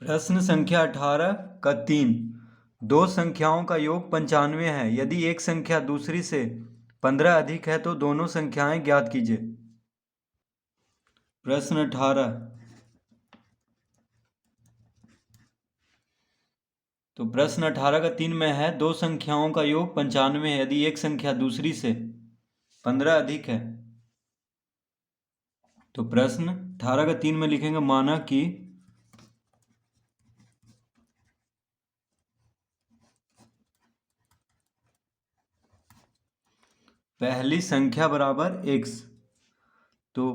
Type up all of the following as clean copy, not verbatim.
प्रश्न संख्या 18 का 3। दो संख्याओं का योग 95 है। यदि एक संख्या दूसरी से 15 अधिक है तो दोनों संख्याएं ज्ञात कीजिए। प्रश्न 18। तो प्रश्न 18 का 3 में है, दो संख्याओं का योग 95 है यदि एक संख्या दूसरी से 15 अधिक है। तो प्रश्न 18 का 3 में लिखेंगे, माना कि पहली संख्या बराबर x। तो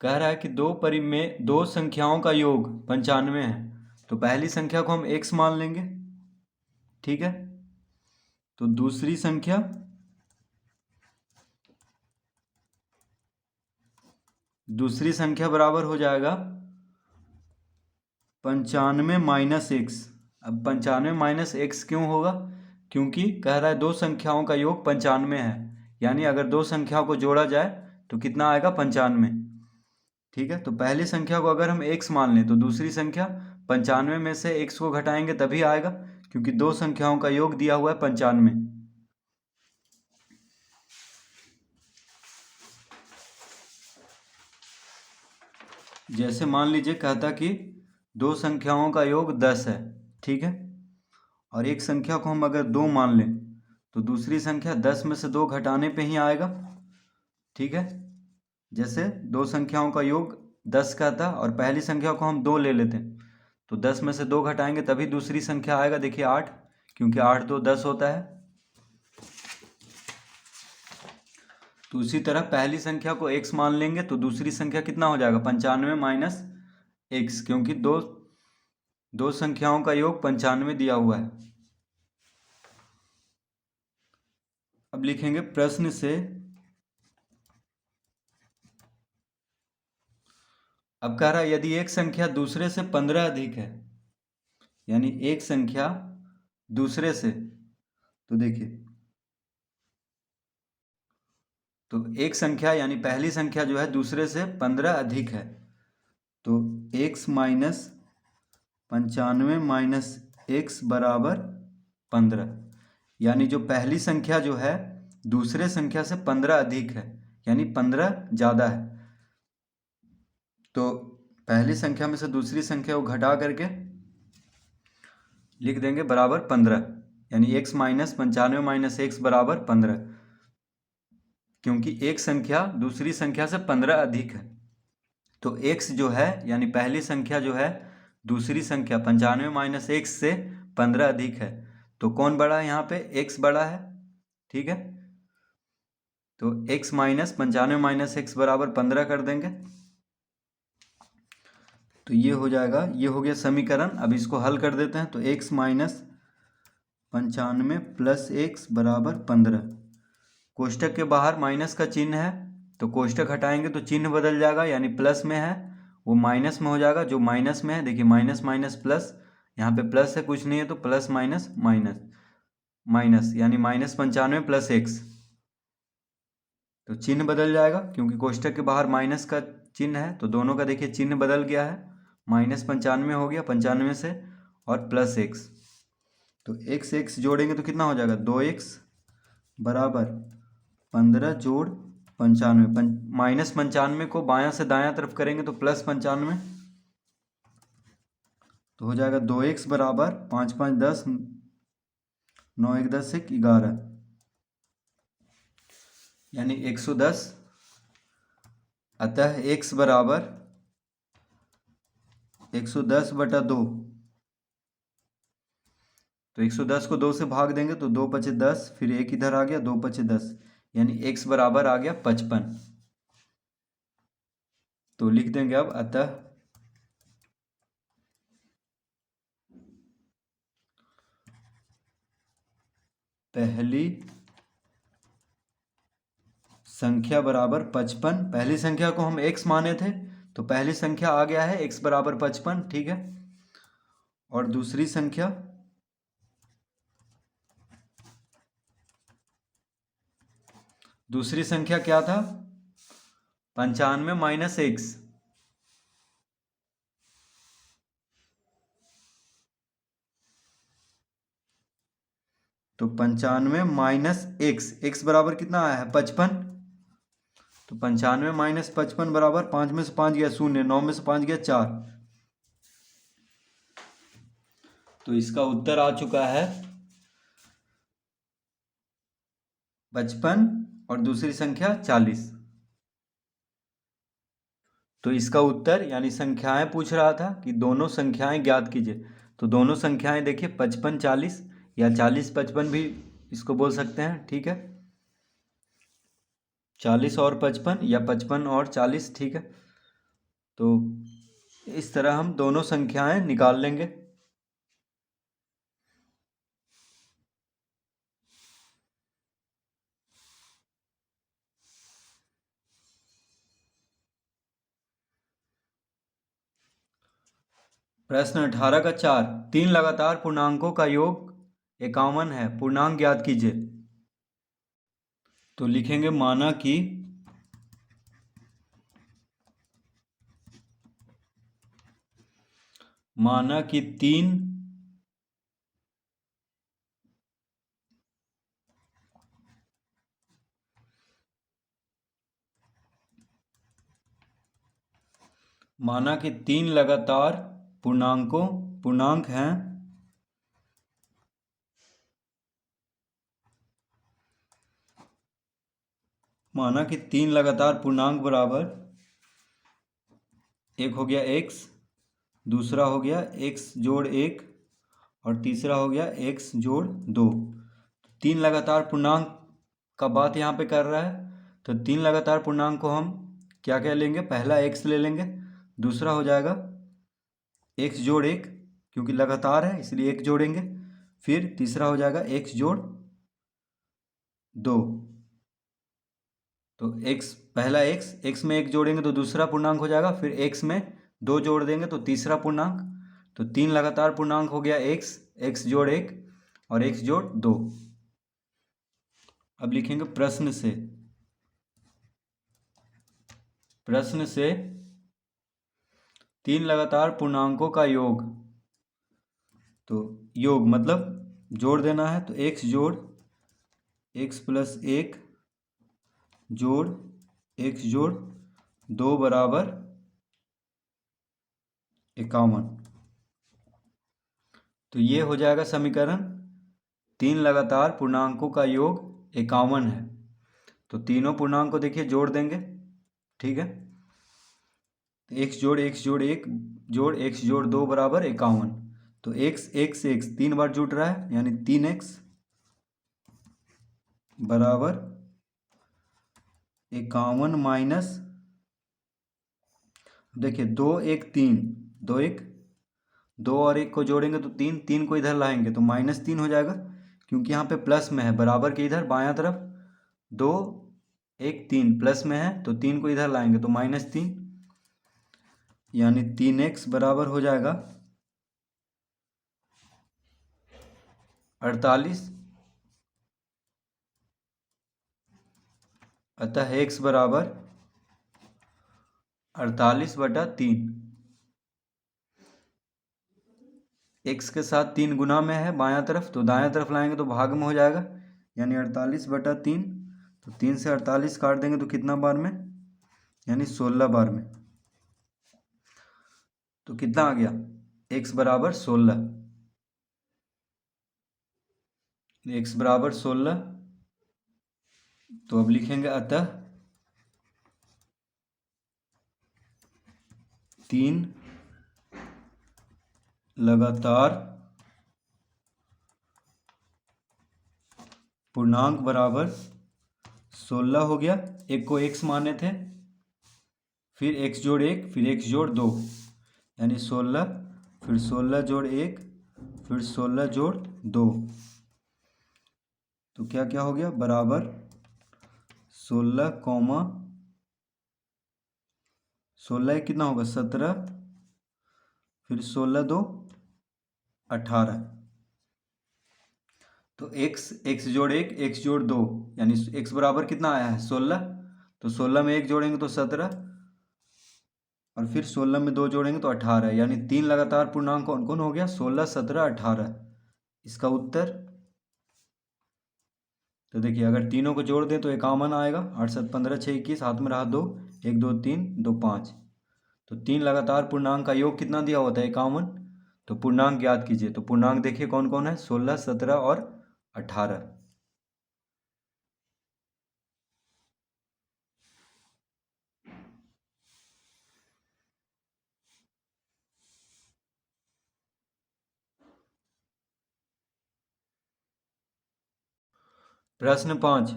कह रहा है कि दो संख्याओं का योग 95 है, तो पहली संख्या को हम x मान लेंगे, ठीक है। तो दूसरी संख्या बराबर हो जाएगा 95 माइनस एक्स। अब 95 माइनस एक्स क्यों होगा? क्योंकि कह रहा है दो संख्याओं का योग 95 है, यानी अगर दो संख्याओं को जोड़ा जाए तो कितना आएगा? 95, ठीक है। तो पहली संख्या को अगर हम x मान लें तो दूसरी संख्या 95 में से x को घटाएंगे तभी आएगा, क्योंकि दो संख्याओं का योग दिया हुआ है 95। जैसे मान लीजिए कहता कि दो संख्याओं का योग 10 है, ठीक है, और एक संख्या को हम अगर 2 मान लें तो दूसरी संख्या 10 में से 2 घटाने पे ही आएगा, ठीक है। जैसे दो संख्याओं का योग 10 का था और पहली संख्या को हम 2 ले लेते हैं, तो 10 में से 2 घटाएंगे तभी दूसरी संख्या आएगा। देखिए 8, क्योंकि 8 2 10 होता है। तो उसी तरह पहली संख्या को x मान लेंगे तो दूसरी संख्या कितना हो जाएगा? 95 माइनस एक्स, क्योंकि दो संख्याओं का योग 95 दिया हुआ है। अब लिखेंगे प्रश्न से, अब कह रहा है यदि एक संख्या दूसरे से 15 अधिक है, यानी एक संख्या दूसरे से, तो देखिए, तो एक संख्या यानी पहली संख्या जो है दूसरे से 15 अधिक है, तो x माइनस 95 माइनस एक्स बराबर 15, यानी जो पहली संख्या जो है दूसरे संख्या से 15 अधिक है, यानी 15 ज़्यादा है। तो पहली संख्या में से दूसरी संख्या को घटा करके लिख देंगे बराबर 15, यानी x माइनस 95 माइनस एक्स बराबर 15, क्योंकि एक संख्या दूसरी संख्या से 15 अधिक है। तो x जो है यानी पहली संख्या जो है दूसरी संख्या 95 माइनस एक्स से 15 अधिक है, तो कौन बड़ा है? यहाँ पे x बड़ा है, ठीक है। तो x माइनस 95 माइनस एक्स बराबर 15 कर देंगे, तो ये हो जाएगा, ये हो गया समीकरण। अब इसको हल कर देते हैं, तो x माइनस 95 प्लस एक्स बराबर 15। कोष्टक के बाहर माइनस का चिन्ह है, तो कोष्टक हटाएंगे तो चिन्ह बदल जाएगा, यानी प्लस में है वो माइनस में हो जाएगा। जो माइनस में है, देखिए माइनस माइनस प्लस, यहाँ पे प्लस है कुछ नहीं है, तो प्लस माइनस माइनस माइनस, यानी माइनस 95 प्लस एक्स, तो चिन्ह बदल जाएगा क्योंकि कोष्टक के बाहर माइनस का चिन्ह है। तो दोनों का देखिए चिन्ह बदल गया है, माइनस 95 हो गया 95 से, और प्लस एक्स, तो एक्स एक्स जोड़ेंगे तो कितना हो जाएगा? 2x बराबर 15 जोड़ 95। माइनस 95 को बायां से दायां तरफ करेंगे तो प्लस 95, तो हो जाएगा 2x बराबर 5 5 10, 9 1 10 1 11, यानी 110। अतः x बराबर 110/2। तो 110 को 2 से भाग देंगे तो 2 5 10, फिर 1 इधर आ गया, 2 5 10, यानी x बराबर आ गया 55। तो लिख देंगे अब, अतः पहली संख्या बराबर 55। पहली संख्या को हम x माने थे, तो पहली संख्या आ गया है x बराबर 55, ठीक है। और दूसरी संख्या क्या था? 95 माइनस एक्स, तो 95 माइनस एक्स, एक्स बराबर कितना आया है 55। तो 95 माइनस 55 बराबर 5 में से 5 गया 0, 9 में से 5 गया 4। तो इसका उत्तर आ चुका है 55 और दूसरी संख्या 40। तो इसका उत्तर यानी संख्याएं पूछ रहा था कि दोनों संख्याएं ज्ञात कीजिए। तो दोनों संख्याएं देखिए 55 40 या 40 55 भी इसको बोल सकते हैं, ठीक है। 40 और 55 या 55 और 40, ठीक है। तो इस तरह हम दोनों संख्याएं निकाल लेंगे। प्रश्न 18 का 4, 3 लगातार पूर्णांकों का योग 51 है, पूर्णांक ज्ञात कीजिए। तो लिखेंगे माना कि तीन लगातार पूर्णांक हैं माना कि 3 लगातार पूर्णांक बराबर, एक हो गया x, दूसरा हो गया x जोड़ 1 और तीसरा हो गया x जोड़ 2। 3 लगातार पूर्णांक का बात यहाँ पे कर रहा है। तो 3 लगातार पूर्णांक को हम क्या क्या लेंगे, पहला x ले लेंगे, दूसरा हो जाएगा x जोड़ 1 क्योंकि लगातार है इसलिए 1 जोड़ेंगे, फिर तीसरा हो जाएगा x जोड़ 2। तो पहला x में 1 जोड़ेंगे तो दूसरा पूर्णांक हो जाएगा, फिर x में 2 जोड़ देंगे तो तीसरा पूर्णांक। तो 3 लगातार पूर्णांक हो गया x जोड़ 1 और x जोड़ 2। अब लिखेंगे प्रश्न से 3 लगातार पूर्णांकों का योग। तो योग मतलब जोड़ देना है, तो x जोड़ x प्लस 1 जोड़ x जोड़ 2 बराबर 51। तो ये हो जाएगा समीकरण। 3 लगातार पूर्णांकों का योग 51 है। तो तीनों पूर्णांक को देखिए जोड़ देंगे, ठीक है। x जोड़ 1 जोड़ x जोड़ 2 बराबर 51। तो x 3 बार जुट रहा है यानी 3x बराबर 51 माइनस, देखिए 2 1 3, 2 और 1 को जोड़ेंगे तो 3 को इधर लाएंगे तो -3 हो जाएगा क्योंकि यहाँ पे प्लस में है, बराबर के इधर बायां तरफ 2 1 3 प्लस में है तो 3 को इधर लाएंगे तो -3 यानी 3x बराबर हो जाएगा 48। अतः x बराबर 48/3। x के साथ 3 गुना में है बायां तरफ, तो दायां तरफ लाएंगे तो भाग में हो जाएगा यानी 48/3। तो 3 से 48 काट देंगे तो कितना बार में, यानी 16 बार में। तो कितना आ गया, x बराबर 16। x बराबर 16। तो अब लिखेंगे अतः 3 लगातार पूर्णांक बराबर 16 हो गया। एक को x माने थे, फिर x जोड़ 1 फिर x जोड़ 2 यानी 16, फिर 16 जोड़ 1 फिर 16 जोड़ 2। तो क्या क्या हो गया, बराबर 16 कितना होगा 17, फिर 16 2 18। तो x जोड़ 1 x जोड़ 2 यानी x बराबर कितना आया है 16। तो 16 में 1 जोड़ेंगे तो 17 और फिर 16 में 2 जोड़ेंगे तो 18 यानी 3 लगातार पूर्णांक कौन कौन हो गया 16 17 18। इसका उत्तर तो देखिए अगर तीनों को जोड़ दें तो ये कॉमन आएगा, 8 7 15 6 21, हाथ में रहा 2, 1 2 3 2 5। तो 3 लगातार पूर्णांक का योग कितना दिया होता है, कॉमन। तो पूर्णांक ज्ञात कीजिए। तो पूर्णांक देखिए कौन कौन है, 16 17 और 18। प्रश्न 5,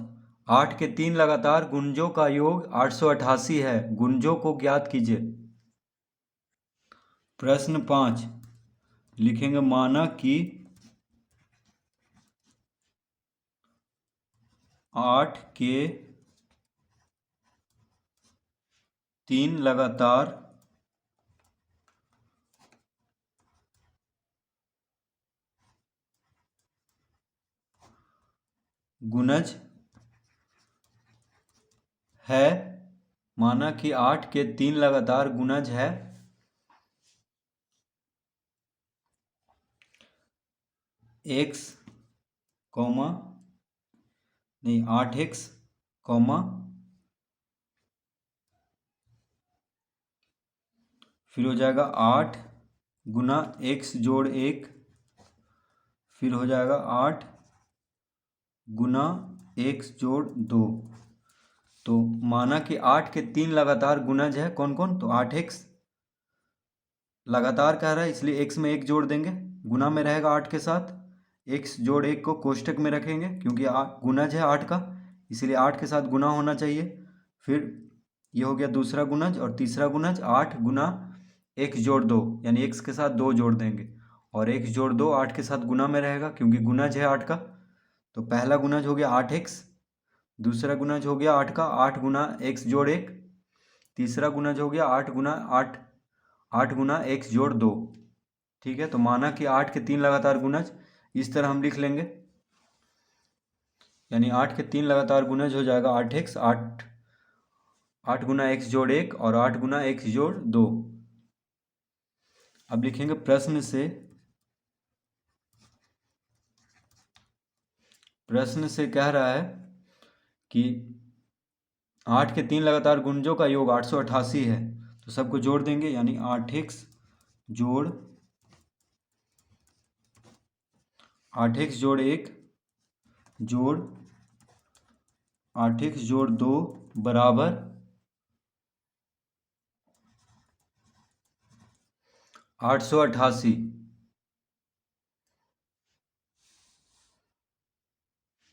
8 के 3 लगातार गुणजों का योग 888 है, गुणजों को ज्ञात कीजिए। प्रश्न 5 लिखेंगे, माना कि 8 के 3 लगातार गुणज है, माना कि 8 के 3 लगातार गुणज है x, कॉमा नहीं 8x, कॉमा फिर हो जाएगा 8 गुना x जोड़ 1, फिर हो जाएगा 8 गुना x जोड़ 2। तो माना कि 8 के 3 लगातार गुणज है, कौन कौन, तो 8x लगातार कह रहा है इसलिए x में 1 जोड़ देंगे, गुना में रहेगा 8 के साथ, x जोड़ 1 को कोष्टक में रखेंगे क्योंकि गुणज है 8 का, इसलिए 8 के साथ गुना होना चाहिए। फिर ये हो गया दूसरा गुणज, और तीसरा गुणज 8 गुना x जोड़ 2, यानी x के साथ 2 जोड़ देंगे, और x जोड़ 2 8 के साथ गुना में रहेगा क्योंकि गुणज है 8 का। तो पहला गुणज हो गया 8x, दूसरा गुणज हो गया 8 का 8 गुना x जोड़ 1, तीसरा गुणज हो गया 8 गुना 8 गुना x जोड़ 2। ठीक है, तो माना कि 8 के 3 लगातार गुणज इस तरह हम लिख लेंगे, यानी 8 के 3 लगातार गुणज हो जाएगा 8x, 8 गुना x जोड़ 1 और 8 गुना x जोड़ 2। अब लिखेंगे प्रश्न से कह रहा है कि 8 के 3 लगातार गुणजों का योग 888 है, तो सबको जोड़ देंगे, यानी 8x जोड़ 1 जोड़ 8x जोड़ 2 बराबर 888।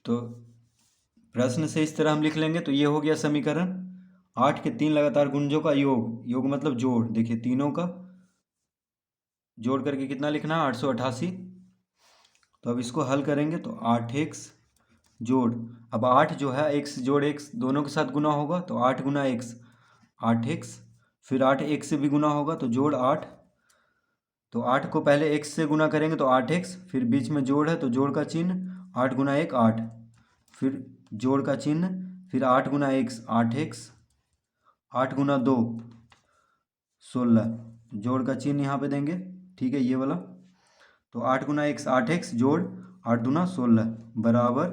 तो प्रश्न से इस तरह हम लिख लेंगे, तो ये हो गया समीकरण। 8 के 3 लगातार गुणजों का योग मतलब जोड़, देखिए तीनों का जोड़ करके कितना लिखना है, 888। तो अब इसको हल करेंगे तो 8x जोड़, अब 8 जो है x जोड़ x दोनों के साथ गुना होगा, तो 8 गुना x 8x, फिर 8 x से भी गुना होगा तो जोड़ 8, तो 8 को पहले x से गुना करेंगे तो 8x, फिर बीच में जोड़ है तो जोड़ का चिन्ह 8 गुना 1 8, फिर जोड़ का चिन्ह, फिर 8 गुना x 8x, 8 गुना 2 16, जोड़ का चिन्ह यहाँ पे देंगे, ठीक है ये वाला। तो 8 गुना x 8x जोड़ 8 दूना 16 बराबर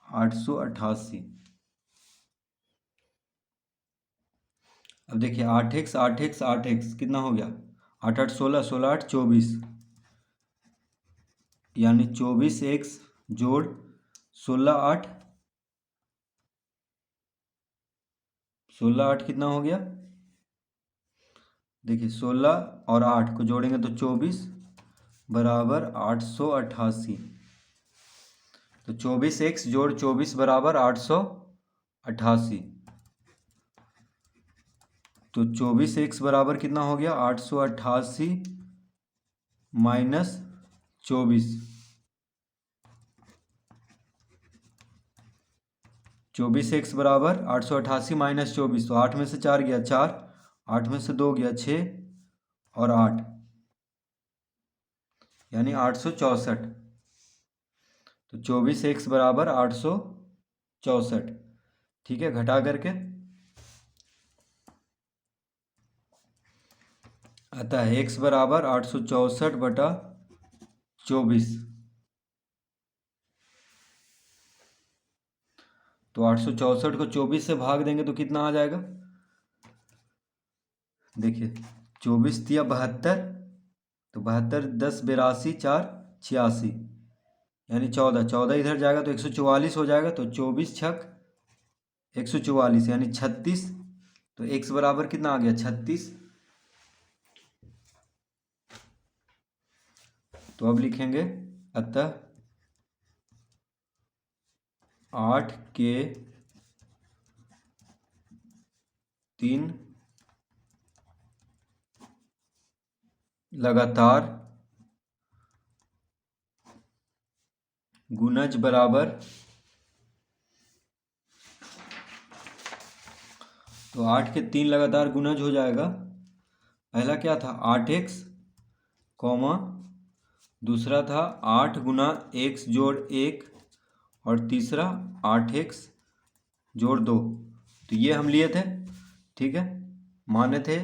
888। अब देखिए 8x 8x 8x कितना हो गया, 8 8 16, 16 8 24, यानी 24x जोड़ 16 8, 16 8 कितना हो गया, देखिए 16 और 8 को जोड़ेंगे तो 24 बराबर 888। तो 24x जोड़ 24 बराबर 888। तो 24x बराबर कितना हो गया, 888 माइनस 24, 24x बराबर 888 माइनस 24, तो 8 में से 4 गया 4, 8 में से 2 गया 6 और 8, यानी 864। तो 24x बराबर 864। ठीक है, घटा करके आता है x बराबर 864 बटा 24। तो 864 को 24 से भाग देंगे तो कितना आ जाएगा, देखिए 24 दिया 72, तो 72 10 82 4 86 यानी 14, 14 इधर जाएगा तो 144 हो जाएगा। तो 24 छक 144 यानी 36। तो x बराबर कितना आ गया 36। तो अब लिखेंगे अतः 8 के 3 लगातार गुणज बराबर, तो 8 के 3 लगातार गुणज हो जाएगा। पहला क्या था 8x कॉमा, दूसरा था 8 गुना x जोड़ 1 और तीसरा 8x जोड़ 2। तो ये हम लिए थे, ठीक है, माने थे।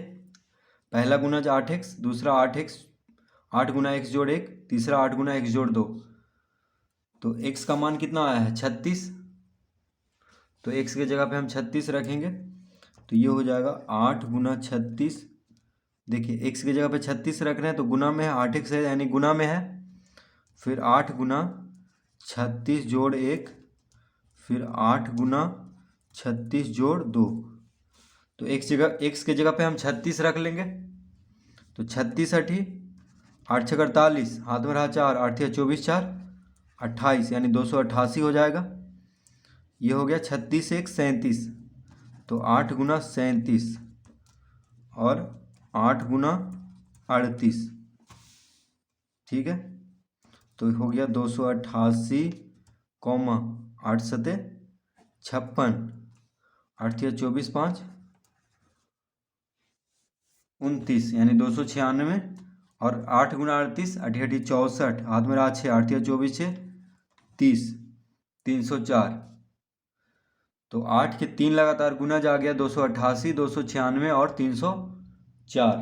पहला गुणज 8x, दूसरा 8x 8 गुना x जोड़ 1, तीसरा 8 गुना x जोड़ 2। तो x का मान कितना आया है 36। तो x के जगह पे हम 36 रखेंगे तो ये हो जाएगा 8 गुना 36। देखिए x की जगह पे 36 रख रहे हैं तो गुना में है, 8x है यानी गुना में है। फिर 8 गुना 36 जोड़ 1, फिर 8 गुना 36 जोड़ 2। तो x के जगह पे हम 36 रख लेंगे। तो 36 अठी 8 छक 48, हाथ में रहा 4, 8 24 4 28 यानी 288 हो जाएगा। ये हो गया 36 1 37। तो 8 गुना 37 और 8 गुना 38, ठीक है। तो हो गया 288 कॉमा 8 सते 56, 8 24 5 29 यानी 296 और 8 गुना 38 अठी 64, हाथ में रहा 6, 8 24 6 30, 304। तो 8 के 3 लगातार गुणज आ गया 288, 296 और 304।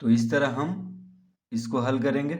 तो इस तरह हम इसको हल करेंगे।